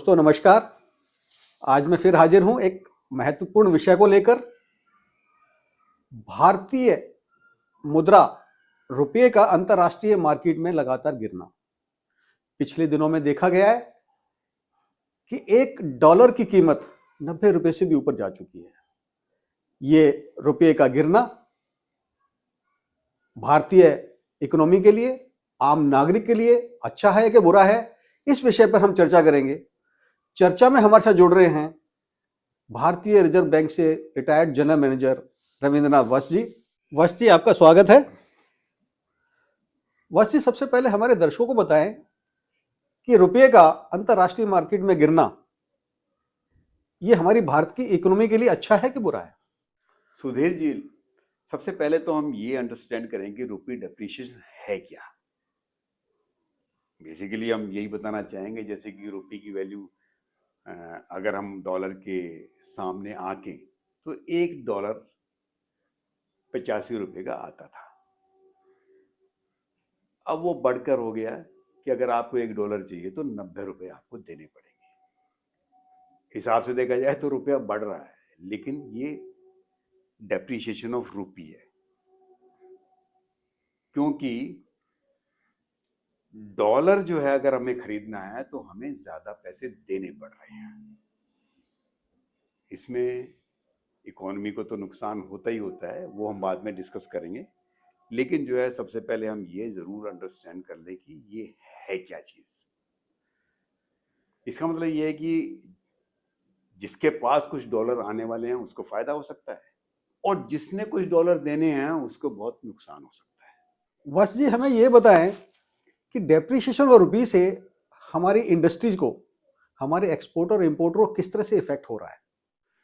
दोस्तों नमस्कार। आज मैं फिर हाजिर हूं एक महत्वपूर्ण विषय को लेकर। भारतीय मुद्रा रुपये का अंतर्राष्ट्रीय मार्केट में लगातार गिरना पिछले दिनों में देखा गया है कि $1 की कीमत 90 रुपए से भी ऊपर जा चुकी है। ये रुपये का गिरना भारतीय इकोनॉमी के लिए, आम नागरिक के लिए अच्छा है कि बुरा है, इस विषय पर हम चर्चा करेंगे। चर्चा में हमारे साथ जुड़ रहे हैं भारतीय रिजर्व बैंक से रिटायर्ड जनरल मैनेजर रविंद्रनाथ वत्स जी। वत्स जी, आपका स्वागत है। वत्स जी, सबसे पहले हमारे दर्शकों को बताएं कि रुपये का अंतर्राष्ट्रीय मार्केट में गिरना ये हमारी भारत की इकोनॉमी के लिए अच्छा है कि बुरा है? सुधीर जी, सबसे पहले तो हम ये अंडरस्टैंड करें कि रुपी डेप्रिसिएशन है क्या। बेसिकली हम यही बताना चाहेंगे जैसे कि रुपये की वैल्यू अगर हम डॉलर के सामने आके तो $1 ₹85 का आता था। अब वो बढ़कर हो गया कि अगर आपको $1 चाहिए तो 90 रुपये आपको देने पड़ेंगे। हिसाब से देखा जाए तो रुपया बढ़ रहा है, लेकिन ये डेप्रिसिएशन ऑफ रुपी है, क्योंकि डॉलर जो है अगर हमें खरीदना है तो हमें ज्यादा पैसे देने पड़ रहे हैं। इसमें इकोनॉमी को तो नुकसान होता ही होता है, वो हम बाद में डिस्कस करेंगे। लेकिन जो है सबसे पहले हम ये जरूर अंडरस्टैंड कर लें कि ये है क्या चीज। इसका मतलब ये है कि जिसके पास कुछ डॉलर आने वाले हैं उसको फायदा हो सकता है, और जिसने कुछ डॉलर देने हैं उसको बहुत नुकसान हो सकता है। वत्स जी, हमें ये बताएं कि डेप्रिसिएशन और रुपये से हमारी इंडस्ट्रीज को, हमारे एक्सपोर्टर और इंपोर्टर को किस तरह से इफेक्ट हो रहा है?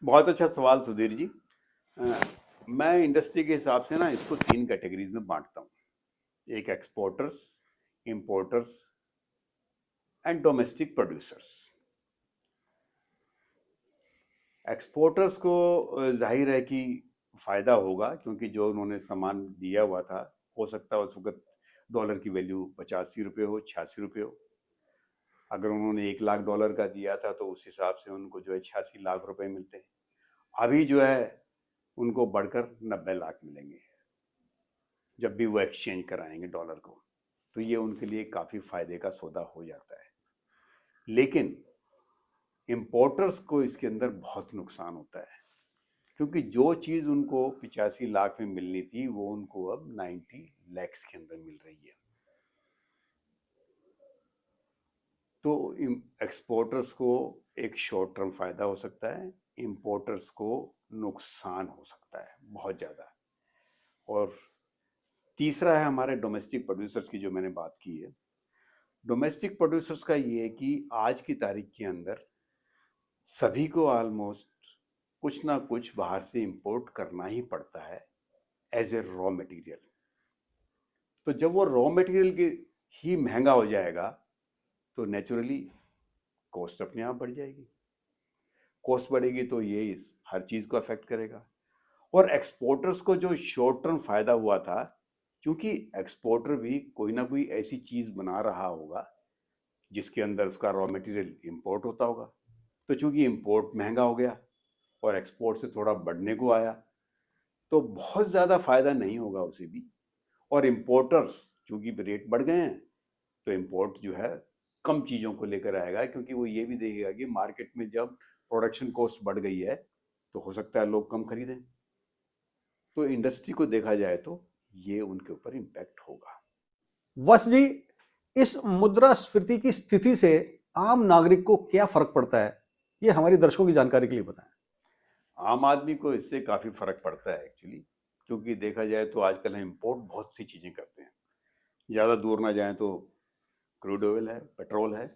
बहुत अच्छा सवाल सुधीर जी। मैं इंडस्ट्री के हिसाब से ना इसको 3 कैटेगरीज में बांटता हूँ। एक exporters, importers and domestic producers. Exporters को जाहिर है कि फायदा होगा, क्योंकि जो उन्होंने सामान दिया हुआ था, हो सकता है उस वक्त डॉलर की वैल्यू 85 रुपये हो, 86 रुपये हो। अगर उन्होंने $1 लाख का दिया था तो उस हिसाब से उनको जो है 86 लाख रुपए मिलते हैं। अभी जो है उनको बढ़कर 90 लाख मिलेंगे जब भी वो एक्सचेंज कराएंगे डॉलर को, तो ये उनके लिए काफ़ी फायदे का सौदा हो जाता है। लेकिन इंपोर्टर्स को इसके अंदर बहुत नुकसान होता है, क्योंकि जो चीज़ उनको 85 लाख में मिलनी थी वो उनको अब 90 लैक्स के अंदर मिल रही है। तो एक्सपोर्टर्स को एक शॉर्ट टर्म फायदा हो सकता है, इंपोर्टर्स को नुकसान हो सकता है बहुत ज़्यादा। और तीसरा है हमारे डोमेस्टिक प्रोड्यूसर्स की, जो मैंने बात की है। डोमेस्टिक प्रोड्यूसर्स का ये है कि आज की तारीख के अंदर सभी को ऑलमोस्ट कुछ ना कुछ बाहर से इंपोर्ट करना ही पड़ता है एज ए रॉ मटेरियल। तो जब वो रॉ मटेरियल ही महंगा हो जाएगा तो नेचुरली कॉस्ट अपने आप बढ़ जाएगी। कॉस्ट बढ़ेगी तो ये इस हर चीज़ को अफेक्ट करेगा। और एक्सपोर्टर्स को जो शॉर्ट टर्म फायदा हुआ था, क्योंकि एक्सपोर्टर भी कोई ना कोई ऐसी चीज़ बना रहा होगा जिसके अंदर उसका रॉ मटेरियल इंपोर्ट होता होगा, तो चूंकि इंपोर्ट महंगा हो गया और एक्सपोर्ट से थोड़ा बढ़ने को आया तो बहुत ज़्यादा फायदा नहीं होगा उसे भी। और इंपोर्टर्स चूंकि रेट बढ़ गए हैं तो इंपोर्ट जो है कम चीज़ों को लेकर आएगा, क्योंकि वो ये भी देखेगा कि मार्केट में जब प्रोडक्शन कॉस्ट बढ़ गई है तो हो सकता है लोग कम खरीदें। तो इंडस्ट्री को देखा जाए तो ये उनके ऊपर इम्पैक्ट होगा। वत्स जी, इस मुद्रास्फीति की स्थिति से आम नागरिक को क्या फर्क पड़ता है, ये हमारे दर्शकों की जानकारी के लिए बताएं। आम आदमी को इससे काफ़ी फर्क पड़ता है एक्चुअली, क्योंकि देखा जाए तो आजकल हम इम्पोर्ट बहुत सी चीज़ें करते हैं। ज़्यादा दूर ना जाएं तो क्रूड ऑयल है, पेट्रोल है।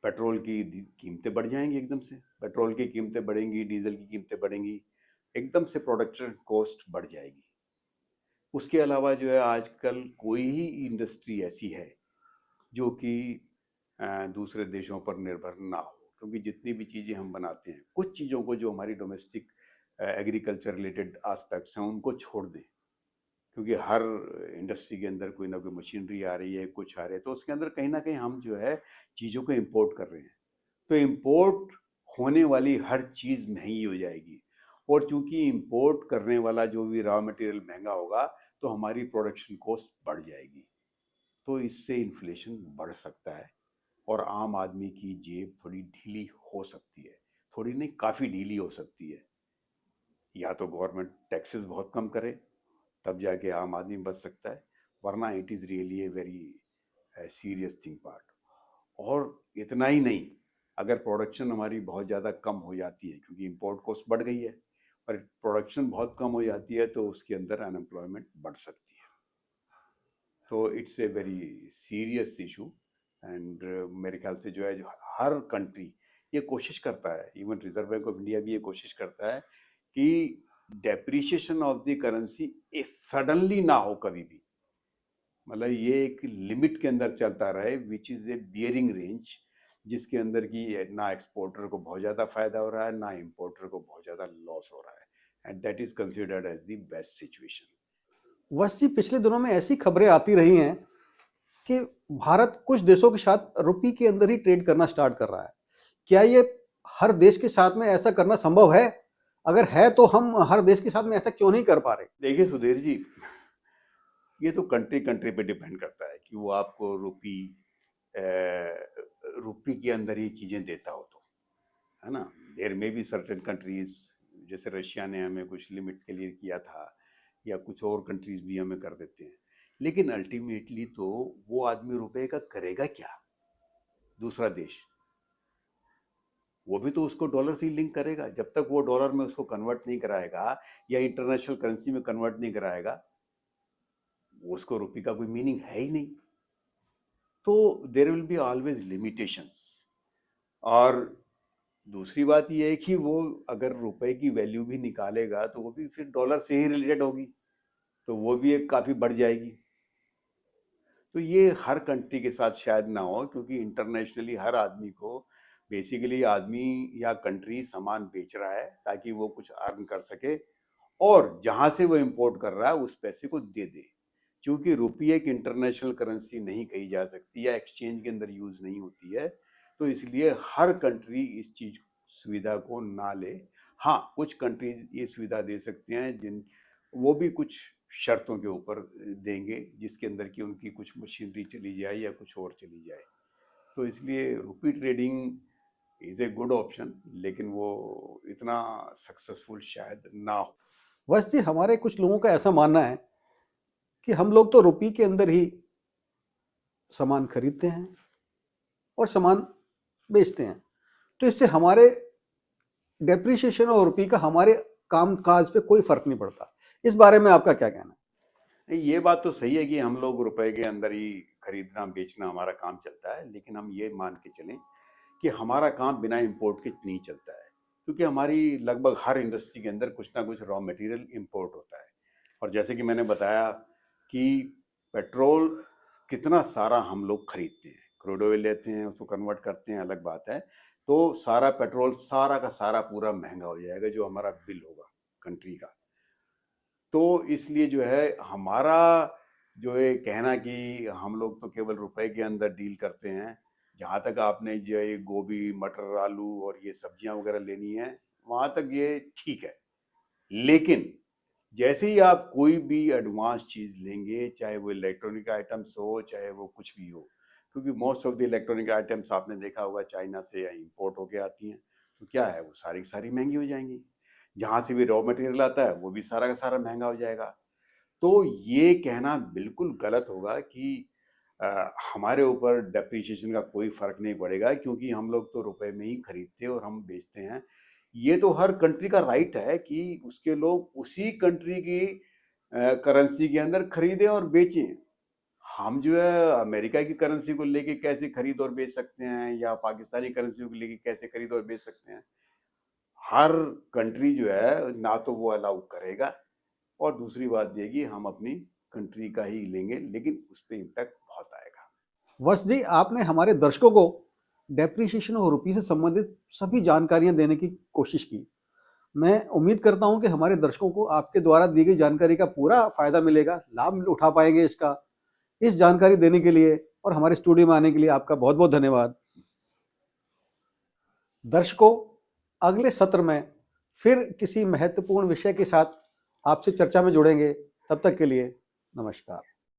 पेट्रोल की कीमतें बढ़ जाएंगी एकदम से, पेट्रोल की कीमतें बढ़ेंगी, डीजल की कीमतें बढ़ेंगी, एकदम से प्रोडक्शन कॉस्ट बढ़ जाएगी। उसके अलावा जो है आजकल कोई ही इंडस्ट्री ऐसी है जो कि दूसरे देशों पर निर्भर ना हो, क्योंकि जितनी भी चीज़ें हम बनाते हैं, कुछ चीज़ों को जो हमारी डोमेस्टिक एग्रीकल्चर रिलेटेड एस्पेक्ट्स हैं उनको छोड़ दें, क्योंकि हर इंडस्ट्री के अंदर कोई ना कोई मशीनरी आ रही है, कुछ आ रही है, तो उसके अंदर कहीं ना कहीं हम जो है चीज़ों को इंपोर्ट कर रहे हैं। तो इंपोर्ट होने वाली हर चीज़ महंगी हो जाएगी, और चूंकि इंपोर्ट करने वाला जो भी रॉ मटेरियल महंगा होगा तो हमारी प्रोडक्शन कॉस्ट बढ़ जाएगी। तो इससे इन्फ्लेशन बढ़ सकता है और आम आदमी की जेब थोड़ी ढीली हो सकती है, थोड़ी नहीं काफ़ी ढीली हो सकती है। या तो गवर्नमेंट टैक्सेस बहुत कम करे, तब जाके आम आदमी बच सकता है, वरना it is really a very serious thing part. और इतना ही नहीं, अगर प्रोडक्शन हमारी बहुत ज़्यादा कम हो जाती है, क्योंकि इंपोर्ट कॉस्ट बढ़ गई है, और प्रोडक्शन बहुत कम हो जाती है तो उसके अंदर अनएम्प्लॉयमेंट बढ़ सकती है। तो it's a very serious issue. And मेरे ख्याल से जो है, जो हर कंट्री ये कोशिश करता है, even reserve bank of India भी ये कोशिश करता है कि depreciation of the currency suddenly ना हो कभी भी, मतलब ये एक लिमिट के अंदर चलता रहे, which is a bearing range, जिसके अंदर की ना एक्सपोर्टर को बहुत ज़्यादा फायदा हो रहा है, ना इंपोर्टर को बहुत ज़्यादा लॉस हो रहा है, and that is considered as the best situation. वैसे जी पिछले दिनों में ऐसी खबरें आती रही हैं कि भारत कुछ देशों के साथ रुपये के अंदर ही ट्रेड करना स्टार्ट कर रहा है। क्या ये हर देश के साथ में ऐसा करना संभव है? अगर है तो हम हर देश के साथ में ऐसा क्यों नहीं कर पा रहे? देखिए सुधीर जी, ये तो कंट्री कंट्री पे डिपेंड करता है कि वो आपको रुपी के अंदर ही चीज़ें देता हो तो, है ना। देयर में भी सर्टेन कंट्रीज, जैसे रशिया ने हमें कुछ लिमिट के लिए किया था, या कुछ और कंट्रीज भी हमें कर देते हैं, लेकिन अल्टीमेटली तो वो आदमी रुपए का करेगा क्या? दूसरा देश वो भी तो उसको डॉलर से ही लिंक करेगा। जब तक वो डॉलर में उसको कन्वर्ट नहीं कराएगा या इंटरनेशनल करेंसी में कन्वर्ट नहीं कराएगा, उसको रुपये का कोई मीनिंग है ही नहीं। तो there will be always limitations. और दूसरी बात यह है कि वो अगर रुपए की वैल्यू भी निकालेगा तो वो भी फिर डॉलर से ही रिलेटेड होगी, तो वो भी एक काफ़ी बढ़ जाएगी। तो ये हर कंट्री के साथ शायद ना हो, क्योंकि इंटरनेशनली हर आदमी को बेसिकली आदमी या कंट्री सामान बेच रहा है ताकि वो कुछ अर्न कर सके, और जहाँ से वो इंपोर्ट कर रहा है उस पैसे को दे दे। क्योंकि रुपये एक इंटरनेशनल करेंसी नहीं कही जा सकती या एक्सचेंज के अंदर यूज नहीं होती है, तो इसलिए हर कंट्री इस चीज सुविधा को ना ले। हाँ, कुछ कंट्रीज ये सुविधा दे सकते हैं, जिन वो भी कुछ शर्तों के ऊपर देंगे, जिसके अंदर की उनकी कुछ मशीनरी चली जाए या कुछ और चली जाए। तो इसलिए rupee trading is a good option, लेकिन वो इतना सक्सेसफुल शायद ना हो। वैसे हमारे कुछ लोगों का ऐसा मानना है कि हम लोग तो रुपये के अंदर ही सामान खरीदते हैं और सामान बेचते हैं, तो इससे हमारे डेप्रिसिएशन और रुपये का हमारे काम काज पे कोई फर्क नहीं पड़ता। इस बारे में आपका क्या कहना है? ये बात तो सही है कि हम लोग रुपए के अंदर ही खरीदना बेचना हमारा काम चलता है, लेकिन हम ये मान के चलें कि हमारा काम बिना इंपोर्ट के नहीं चलता है, क्योंकि हमारी लगभग हर इंडस्ट्री के अंदर कुछ ना कुछ रॉ मटेरियल इंपोर्ट होता है। और जैसे कि मैंने बताया कि पेट्रोल कितना सारा हम लोग खरीदते हैं, क्रूड ऑयल लेते हैं, उसको कन्वर्ट करते हैं, अलग बात है। तो सारा पेट्रोल सारा का सारा पूरा महंगा हो जाएगा, जो हमारा बिल होगा कंट्री का। तो इसलिए जो है हमारा जो है कहना कि हम लोग तो केवल रुपए के अंदर डील करते हैं, जहाँ तक आपने जो ये गोभी मटर आलू और ये सब्जियां वगैरह लेनी है, वहाँ तक ये ठीक है। लेकिन जैसे ही आप कोई भी एडवांस चीज़ लेंगे, चाहे वो इलेक्ट्रॉनिक आइटम्स हो, चाहे वो कुछ भी हो, क्योंकि most of the electronic items आपने देखा होगा चाइना से या इंपोर्ट होके आती हैं, तो क्या है वो सारी की सारी महंगी हो जाएंगी। जहाँ से भी रॉ मटेरियल आता है वो भी सारा का सारा महंगा हो जाएगा। तो ये कहना बिल्कुल गलत होगा कि हमारे ऊपर डेप्रिसिएशन का कोई फर्क नहीं पड़ेगा, क्योंकि हम लोग तो रुपए में ही खरीदते और हम बेचते हैं। ये तो हर कंट्री का राइट है कि उसके लोग उसी कंट्री की करेंसी के अंदर खरीदें और बेचें। हम जो है अमेरिका की करेंसी को लेके कैसे खरीद और बेच सकते हैं, या पाकिस्तानी करेंसी को लेके कैसे खरीद और बेच सकते हैं? हर कंट्री जो है ना तो वो अलाउ करेगा, और दूसरी बात ये कि हम अपनी कंट्री का ही लेंगे, लेकिन उस पर इम्पैक्ट बहुत आएगा। वश जी, आपने हमारे दर्शकों को डेप्रिसिएशन और रुपये से संबंधित सभी जानकारियां देने की कोशिश की। मैं उम्मीद करता हूं कि हमारे दर्शकों को आपके द्वारा दी गई जानकारी का पूरा फायदा मिलेगा, लाभ उठा पाएंगे इसका। इस जानकारी देने के लिए और हमारे स्टूडियो में आने के लिए आपका बहुत बहुत धन्यवाद। दर्शकों, अगले सत्र में फिर किसी महत्वपूर्ण विषय के साथ आपसे चर्चा में जुड़ेंगे। तब तक के लिए नमस्कार।